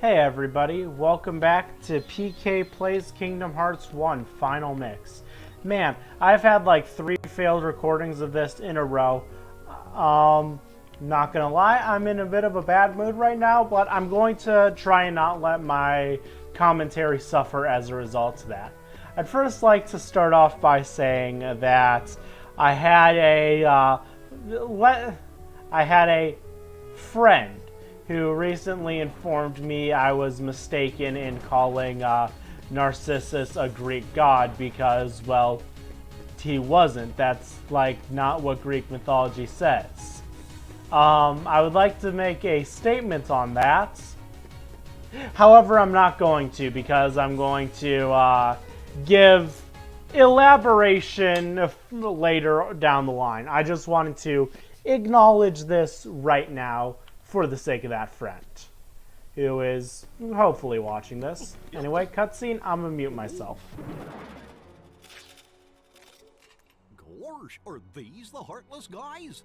Hey everybody, welcome back to PK Plays Kingdom Hearts 1 Final Mix. Man, I've had like 3 failed recordings of this in a row. Not gonna lie, I'm in a bit of a bad mood right now, but I'm going to try and not let my commentary suffer as a result of that. I'd first like to start off by saying that I had a friend who recently informed me I was mistaken in calling Narcissus a Greek god because, well, he wasn't. That's, like, not what Greek mythology says. I would like to make a statement on that. However, I'm not going to because I'm going to give elaboration later down the line. I just wanted to acknowledge this right now for the sake of that friend, who is hopefully watching this. Anyway, cutscene, I'm gonna mute myself. Gosh, are these the Heartless guys?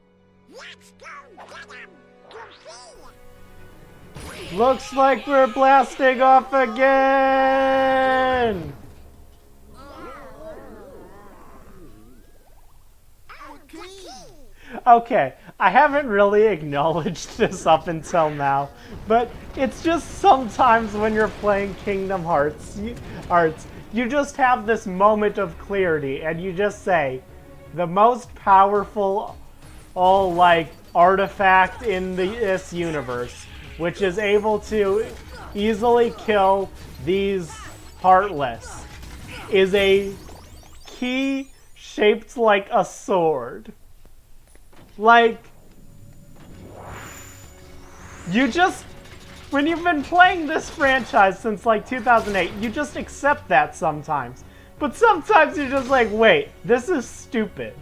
Let's go get them to see. Looks like we're blasting off again! Okay, I haven't really acknowledged this up until now, but it's just sometimes when you're playing Kingdom Hearts, you just have this moment of clarity, and you just say, the most powerful, artifact in this universe, which is able to easily kill these Heartless, is a key shaped like a sword. Like, you just, when you've been playing this franchise since like 2008, you just accept that sometimes. But sometimes you're just like, wait, this is stupid.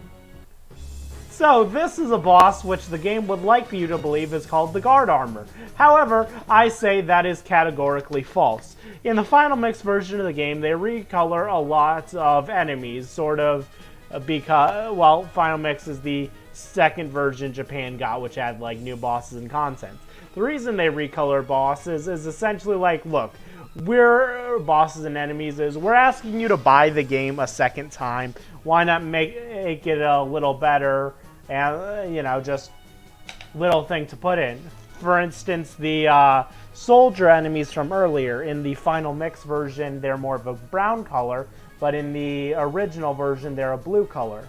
So this is a boss which the game would like you to believe is called the Guard Armor. However, I say that is categorically false. In the Final Mix version of the game, they recolor a lot of enemies, sort of, because, well, Final Mix is the second version Japan got, which had like new bosses and content. The reason they recolor bosses is essentially like, look, we're bosses and enemies is we're asking you to buy the game a second time. Why not make it a little better and, you know, just little thing to put in. For instance, the soldier enemies from earlier, in the Final Mix version, they're more of a brown color, but in the original version, they're a blue color.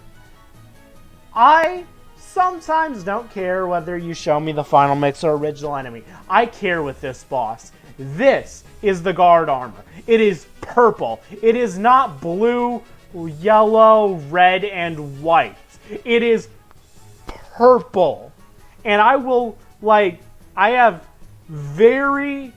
I sometimes don't care whether you show me the Final Mix or original enemy. I care with this boss. This is the Guard Armor. It is purple. It is not blue, yellow, red, and white. It is purple. And I will, I have very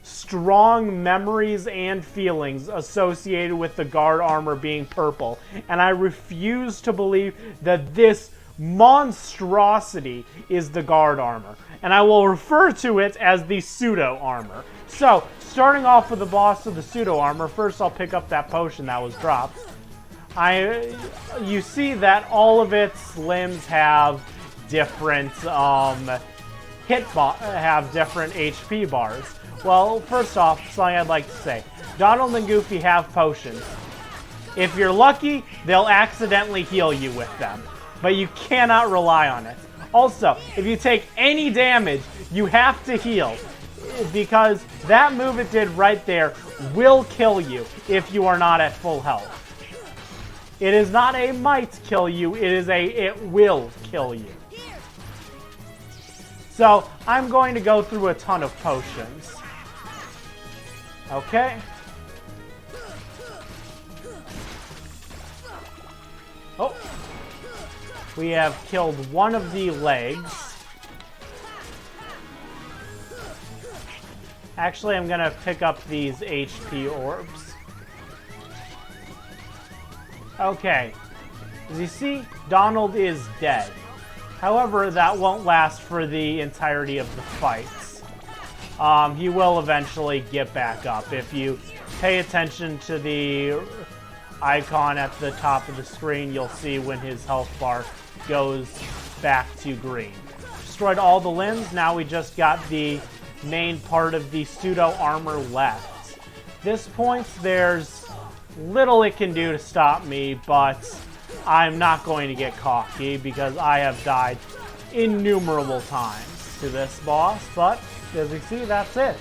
strong memories and feelings associated with the Guard Armor being purple, and I refuse to believe that this monstrosity is the Guard Armor, and I will refer to it as the Pseudo Armor. So, starting off with the boss of the Pseudo Armor, first I'll pick up that potion that was dropped. You see that all of its limbs have different different HP bars. Well, first off, something I'd like to say. Donald and Goofy have potions. If you're lucky, they'll accidentally heal you with them. But you cannot rely on it. Also, if you take any damage, you have to heal. Because that move it did right there will kill you if you are not at full health. It is not a might kill you, it will kill you. So, I'm going to go through a ton of potions. Okay. Oh. We have killed one of the legs. Actually, I'm gonna pick up these HP orbs. Okay. As you see, Donald is dead. However, that won't last for the entirety of the fights. He will eventually get back up. If you pay attention to the icon at the top of the screen, you'll see when his health bar goes back to green. Destroyed all the limbs, now we just got the main part of the pseudo armor left. At this point, there's little it can do to stop me, but I'm not going to get cocky because I have died innumerable times to this boss. But as we see, that's it.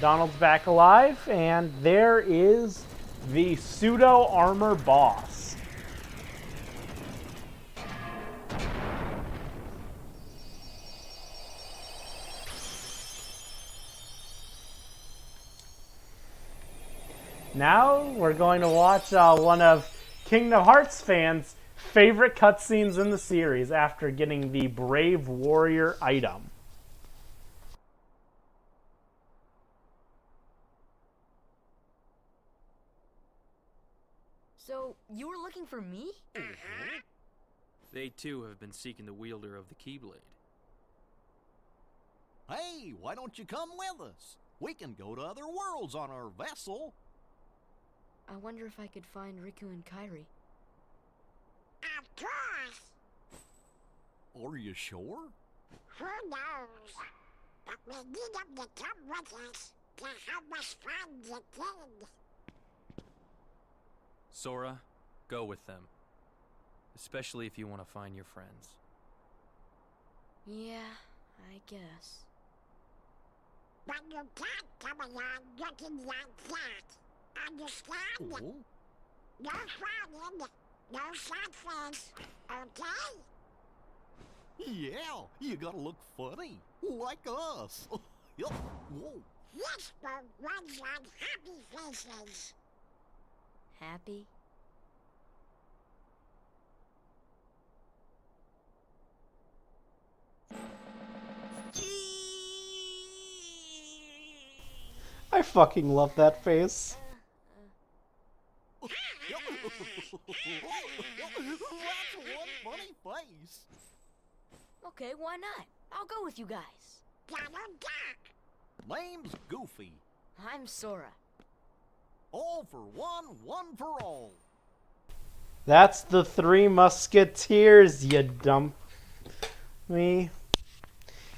Donald's back alive, and there is the pseudo armor boss. Now we're going to watch one of Kingdom Hearts fans' favorite cutscenes in the series after getting the Brave Warrior item. So, you were looking for me? They too have been seeking the wielder of the Keyblade. Hey, why don't you come with us? We can go to other worlds on our vessel. I wonder if I could find Riku and Kairi. Of course. Are you sure? Who knows? But we need them to come with us to help us find the kid. Sora, go with them. Especially if you want to find your friends. Yeah, I guess. But you can't come along looking like that. Understand? Oh, No frowning, no sad face, okay? yeah, you gotta look funny, like us. Yup. Whoa. Yes, but ones on happy faces. Happy? I fucking love that face. That's one funny face. Okay, why not? I'll go with you guys. Donald Duck. Name's Goofy. I'm Sora. All for one, one for all. That's the Three Musketeers, you dumb me.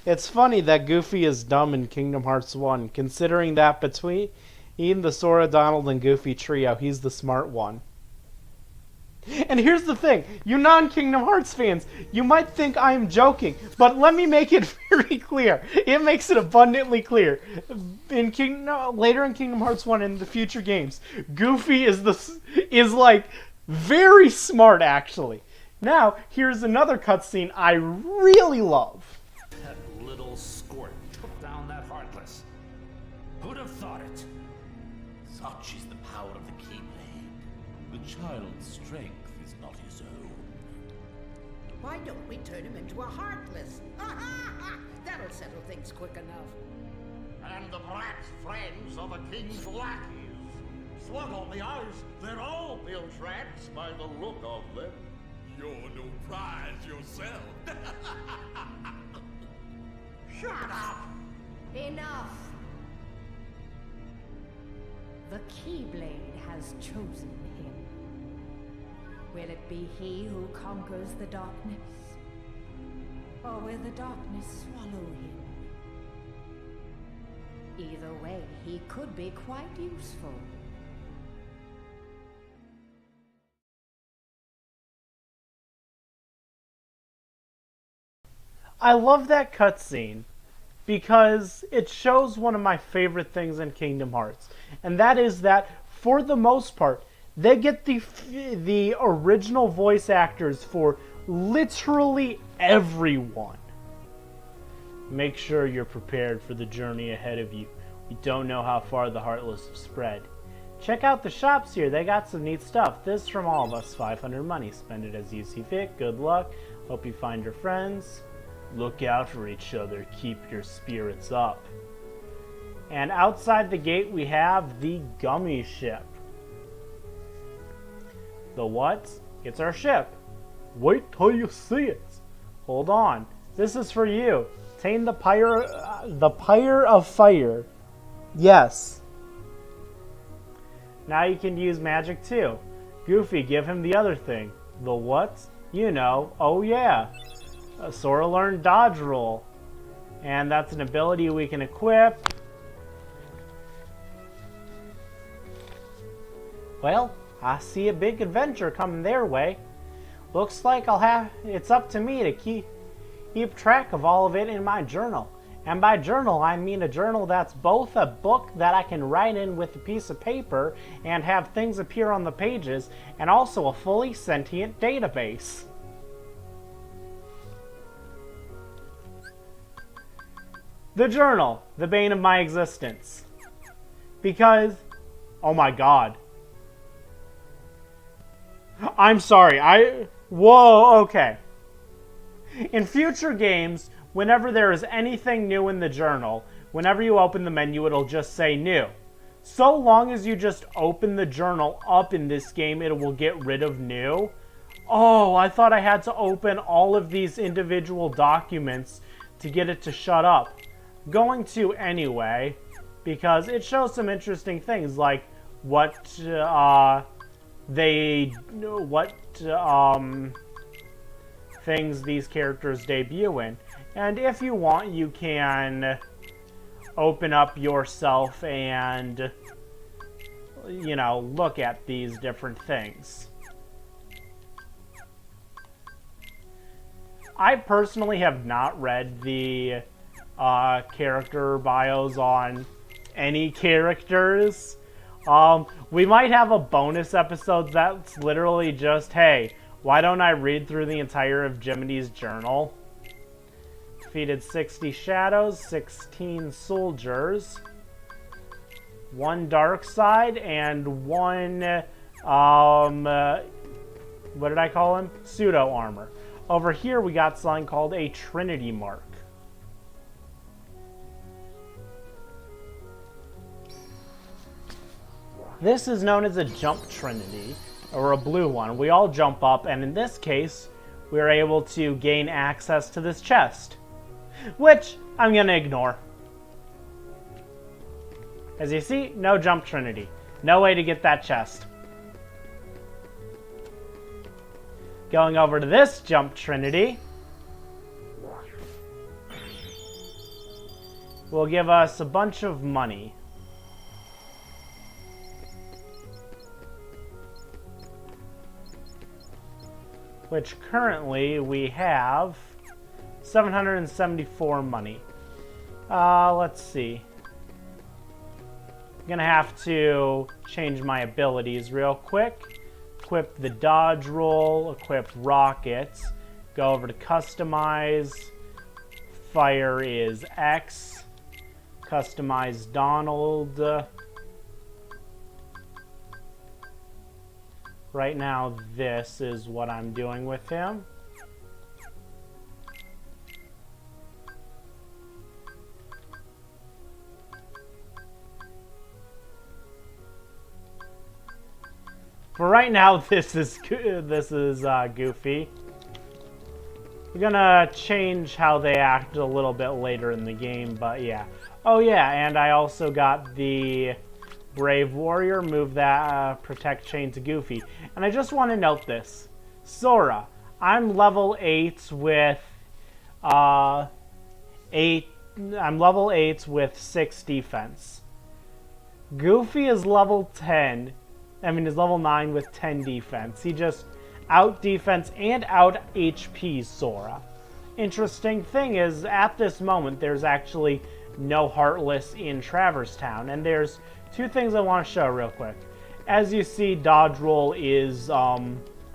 It's funny that Goofy is dumb in Kingdom Hearts 1, considering that between the Sora, Donald, and Goofy trio, he's the smart one. And here's the thing, you non-Kingdom Hearts fans, you might think I'm joking, but let me make it very clear. It makes it abundantly clear. Later in Kingdom Hearts 1 and the future games, Goofy is like very smart, actually. Now, here's another cutscene I really love. That little squirt took down that Heartless. Who'd have thought it? Such is the power of the Keyblade. The child's strength is not his own. Why don't we turn him into a Heartless? That'll settle things quick enough. And the brat's friends are the king's lackeys. Swuggle me eyes, they're all built rats by the look of them. You're no prize yourself. Shut up! Enough! The Keyblade has chosen him. Will it be he who conquers the darkness? Or will the darkness swallow him? Either way, he could be quite useful. I love that cutscene because it shows one of my favorite things in Kingdom Hearts, and that is that for the most part, they get the original voice actors for literally everyone. Make sure you're prepared for the journey ahead of you. We don't know how far the Heartless have spread. Check out the shops here. They got some neat stuff. This from all of us. 500 money. Spend it as you see fit. Good luck. Hope you find your friends. Look out for each other. Keep your spirits up. And outside the gate we have the Gummy Ship. The what? It's our ship. Wait till you see it. Hold on. This is for you. Tame the Pyre of Fire. Yes. Now you can use magic too. Goofy, give him the other thing. The what? You know. Oh yeah. Sora learned Dodge Roll. And that's an ability we can equip. Well, I see a big adventure coming their way. Looks like it's up to me to keep track of all of it in my journal. And by journal, I mean a journal that's both a book that I can write in with a piece of paper and have things appear on the pages, and also a fully sentient database. The journal, the bane of my existence. Because, oh my god. I'm sorry, whoa, okay. In future games, whenever there is anything new in the journal, whenever you open the menu, it'll just say new. So long as you just open the journal up in this game, it will get rid of new. Oh, I thought I had to open all of these individual documents to get it to shut up. Going to anyway, because it shows some interesting things, like what things these characters debut in. And if you want, you can open up yourself and, you know, look at these different things. I personally have not read the character bios on any characters. We might have a bonus episode that's literally just, hey, why don't I read through the entire of Jiminy's journal? Defeated 60 shadows, 16 soldiers, 1 dark side, and 1, what did I call him? Pseudo armor. Over here we got something called a Trinity mark. This is known as a jump trinity, or a blue one. We all jump up, and in this case, we're able to gain access to this chest, which I'm going to ignore. As you see, no jump trinity. No way to get that chest. Going over to this jump trinity will give us a bunch of money. Which currently we have 774 money. Let's see. I'm gonna have to change my abilities real quick. Equip the dodge roll, equip rockets, go over to customize. Fire is X. Customize Donald. Right now, this is what I'm doing with him. For right now, this is Goofy. We're gonna change how they act a little bit later in the game, but yeah. Oh yeah, and I also got the Brave Warrior, move that protect chain to Goofy. And I just want to note this. Sora, I'm level 8 with I'm level 8 with 6 defense. Goofy is level 10. Is level 9 with 10 defense. He just out defense and out HP Sora. Interesting thing is, at this moment, there's actually no Heartless in Traverse Town, and there's 2 things I want to show real quick. As you see, dodge roll is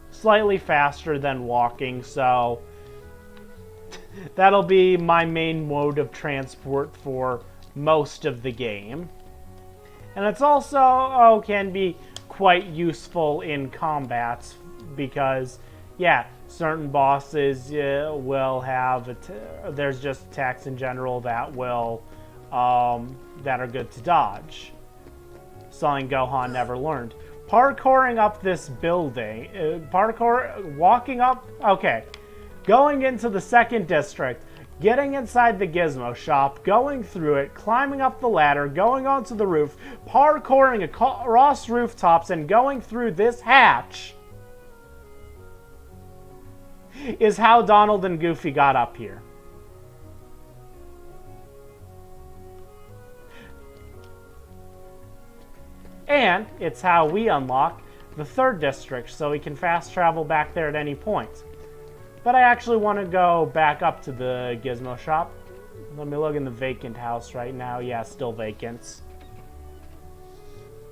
slightly faster than walking, so that'll be my main mode of transport for most of the game. And it's also can be quite useful in combats because, yeah, certain bosses will have there's just attacks in general that will that are good to dodge. Something Gohan never learned. Parkouring up this building, walking up, okay, going into the 2nd district, getting inside the Gizmo shop, going through it, climbing up the ladder, going onto the roof, parkouring across rooftops, and going through this hatch is how Donald and Goofy got up here. And it's how we unlock the 3rd district, so we can fast travel back there at any point. But I actually want to go back up to the gizmo shop. Let me look in the vacant house right now. Yeah, still vacant.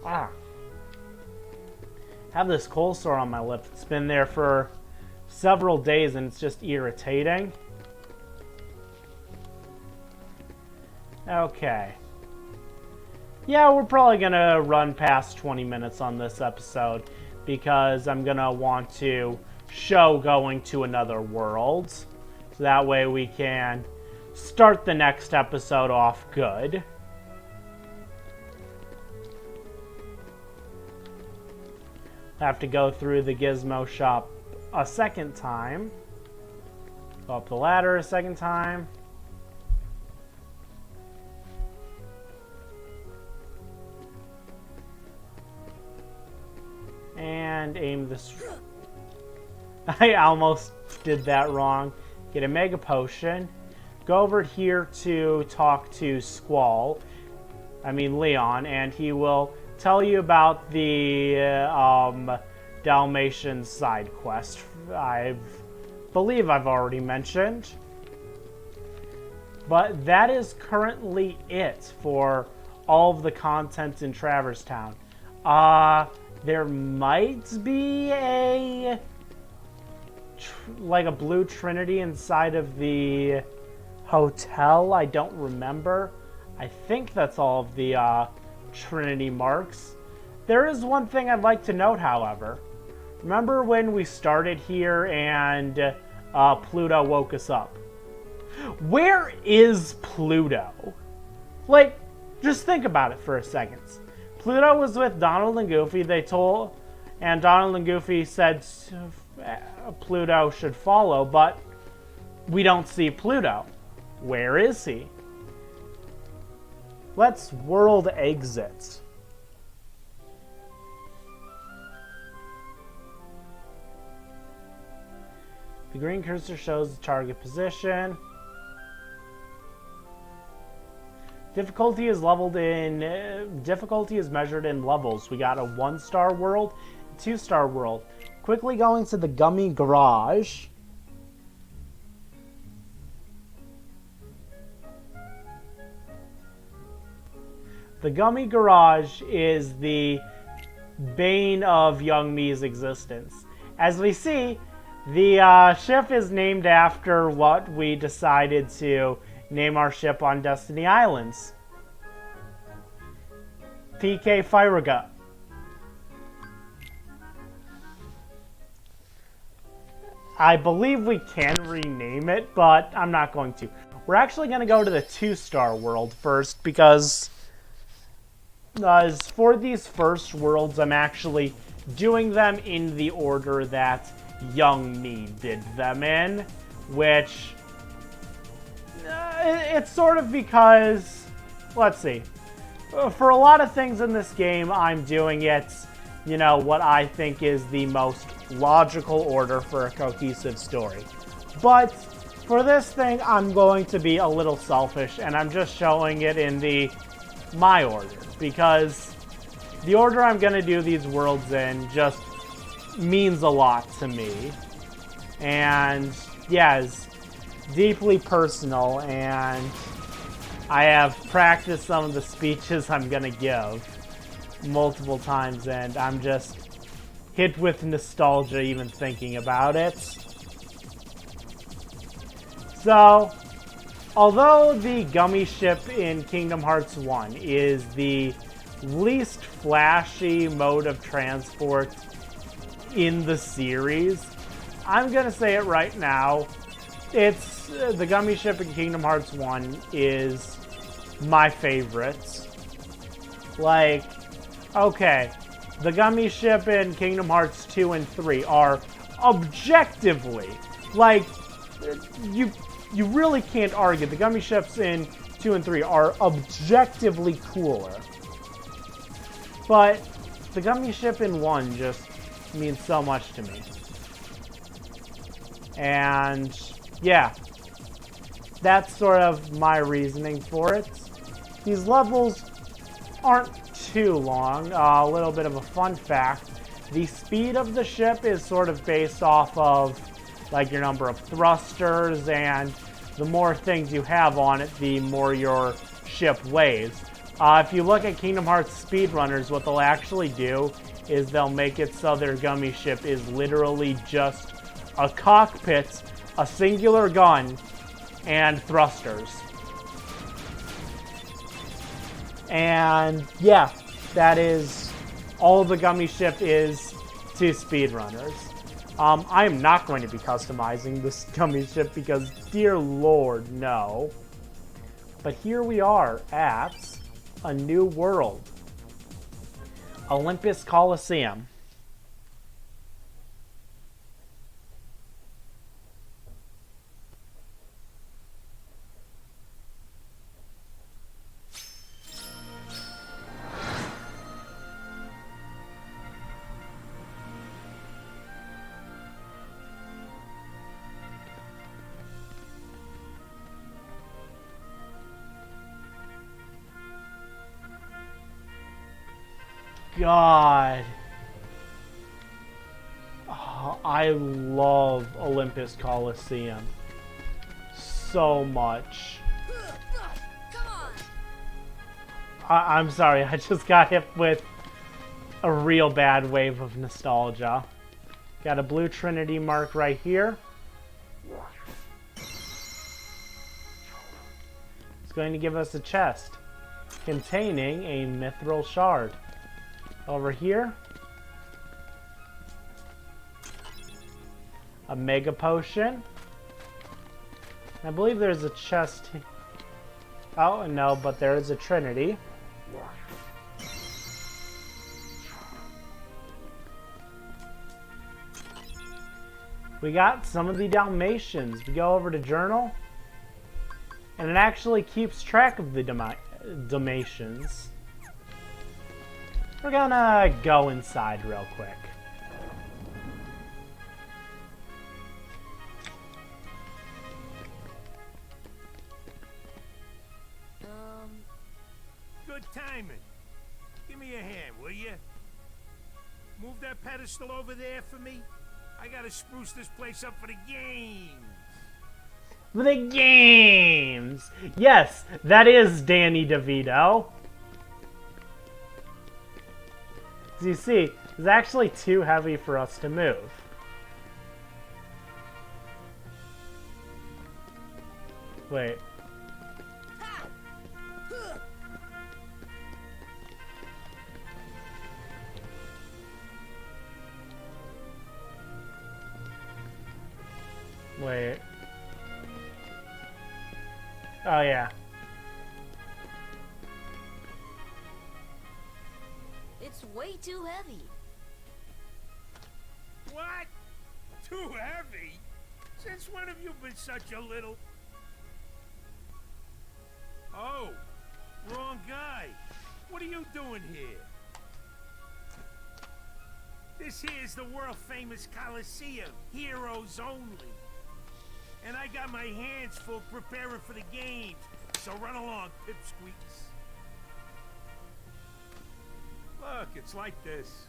Have this cold sore on my lip. It's been there for several days and it's just irritating. Okay. Yeah, we're probably gonna run past 20 minutes on this episode because I'm gonna want to show going to another world. So that way we can start the next episode off good. Have to go through the gizmo shop a second time. Go up the ladder a second time. And aim this. I almost did that wrong. Get a mega potion. Go over here to talk to Leon, and he will tell you about the Dalmatian side quest I believe I've already mentioned. But that is currently it for all of the content in Traverse Town. There might be a blue trinity inside of the hotel. I don't remember. I think that's all of the trinity marks. There is one thing I'd like to note, however. Remember when we started here and Pluto woke us up? Where is Pluto? Like, just think about it for a second. Pluto was with Donald and Goofy. And Donald and Goofy said Pluto should follow, but we don't see Pluto. Where is he? Let's world exit. The green cursor shows the target position. Difficulty is measured in levels. We got a 1-star world, 2-star world. Quickly going to the Gummy Garage. The Gummy Garage is the bane of young me's existence. As we see, the ship is named after what we decided to name our ship on Destiny Islands. PK Firaga. I believe we can rename it, but I'm not going to. We're actually going to go to the 2-star world first because for these first worlds, I'm actually doing them in the order that young me did them in, which it's sort of because, let's see, for a lot of things in this game, I'm doing it, what I think is the most logical order for a cohesive story. But for this thing, I'm going to be a little selfish, and I'm just showing it in my order, because the order I'm going to do these worlds in just means a lot to me. And, yeah, it's deeply personal, and I have practiced some of the speeches I'm going to give multiple times, and I'm just hit with nostalgia even thinking about it. So, although the gummy ship in Kingdom Hearts 1 is the least flashy mode of transport in the series, I'm gonna say it right now, it's the gummy ship in Kingdom Hearts 1 is my favorite. Like, okay, the gummy ship in Kingdom Hearts 2 and 3 are objectively, like, you really can't argue. The gummy ships in 2 and 3 are objectively cooler. But the gummy ship in 1 just means so much to me. And yeah, that's sort of my reasoning for it. These levels aren't too long. A little bit of a fun fact. The speed of the ship is sort of based off of like your number of thrusters, and the more things you have on it, the more your ship weighs. If you look at Kingdom Hearts speedrunners, what they'll actually do is they'll make it so their gummy ship is literally just a cockpit, a singular gun, and thrusters. And yeah, that is all the gummy ship is to speedrunners. I am not going to be customizing this gummy ship because, dear Lord, no. But here we are at a new world. Olympus Coliseum. God. Oh, I love Olympus Coliseum so much. I'm sorry, I just got hit with a real bad wave of nostalgia. Got a blue Trinity mark right here. It's going to give us a chest containing a mithril shard. Over here, a mega potion. I believe there's a chest. Oh, no, but there is a Trinity. We got some of the Dalmatians. We go over to Journal, and it actually keeps track of the Dalmatians. We're gonna go inside real quick. Good timing. Give me a hand, will you? Move that pedestal over there for me. I gotta spruce this place up for the games. The games! Yes, that is Danny DeVito. As you see, it's actually too heavy for us to move. Wait. Wait. Oh, yeah. It's way too heavy. What? Too heavy? Since when have you been such a little... Oh, wrong guy. What are you doing here? This here's the world-famous Coliseum, heroes only. And I got my hands full preparing for the games, so run along, pipsqueaks. Look, it's like this.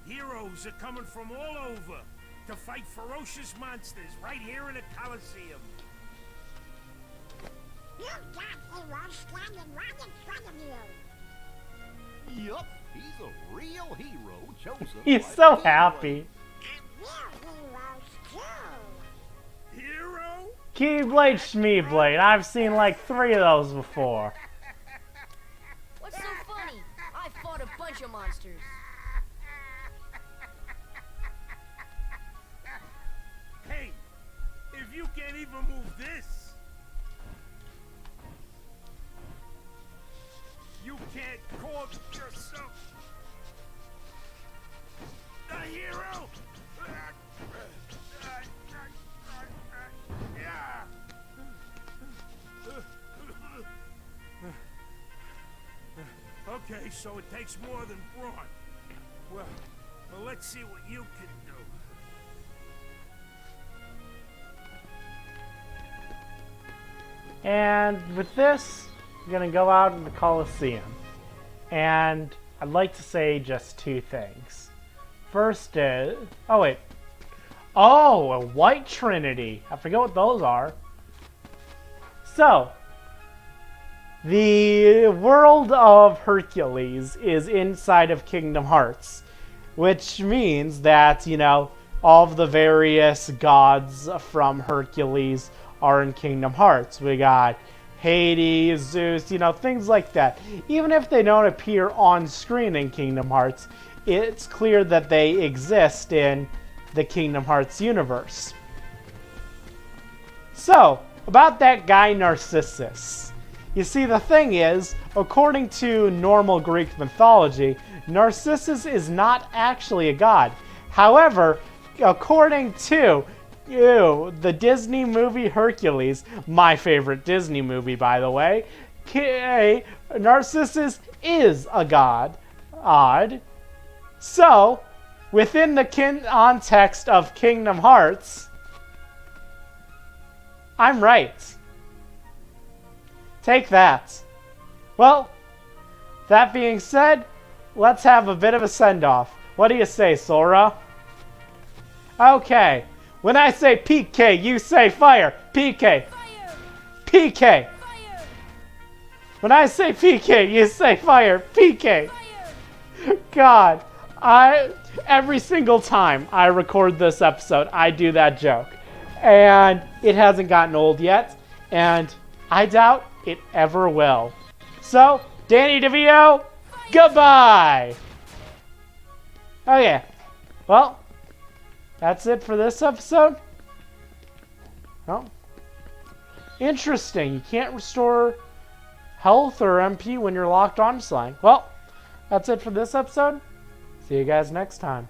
Heroes are coming from all over to fight ferocious monsters right here in the Coliseum. You've got heroes standing right in front of you. Yup, he's a real hero chosen. He's by so the happy. And we're heroes too. Hero? Keyblade Shmeeblade. I've seen like 3 of those before. What's so funny? I fought a bunch of monsters. Hey, if you can't even move this, you can't call yourself a hero. Okay, so it takes more than brawn. Well, let's see what you can do. And with this, I'm going to go out in the Coliseum. And I'd like to say just two things. First is... Oh, wait. Oh, a White Trinity. I forget what those are. So, the world of Hercules is inside of Kingdom Hearts, which means that, you know, all of the various gods from Hercules are in Kingdom Hearts. We got Hades, Zeus, you know, things like that. Even if they don't appear on screen in Kingdom Hearts, it's clear that they exist in the Kingdom Hearts universe. So, about that guy Narcissus. You see, the thing is, according to normal Greek mythology, Narcissus is not actually a god. However, according to the Disney movie Hercules, my favorite Disney movie, by the way, Narcissus is a god. Odd. So, within the context of Kingdom Hearts, I'm right. Take that. Well, that being said, let's have a bit of a send-off. What do you say, Sora? Okay. When I say PK, you say fire. PK. Fire! PK. Fire! When I say PK, you say fire. PK. Fire! God, every single time I record this episode, I do that joke. And it hasn't gotten old yet, and I doubt it ever will. So, Danny DeVito, goodbye! Oh yeah. Well, that's it for this episode. Oh. Interesting. You can't restore health or MP when you're locked on slime. Well, that's it for this episode. See you guys next time.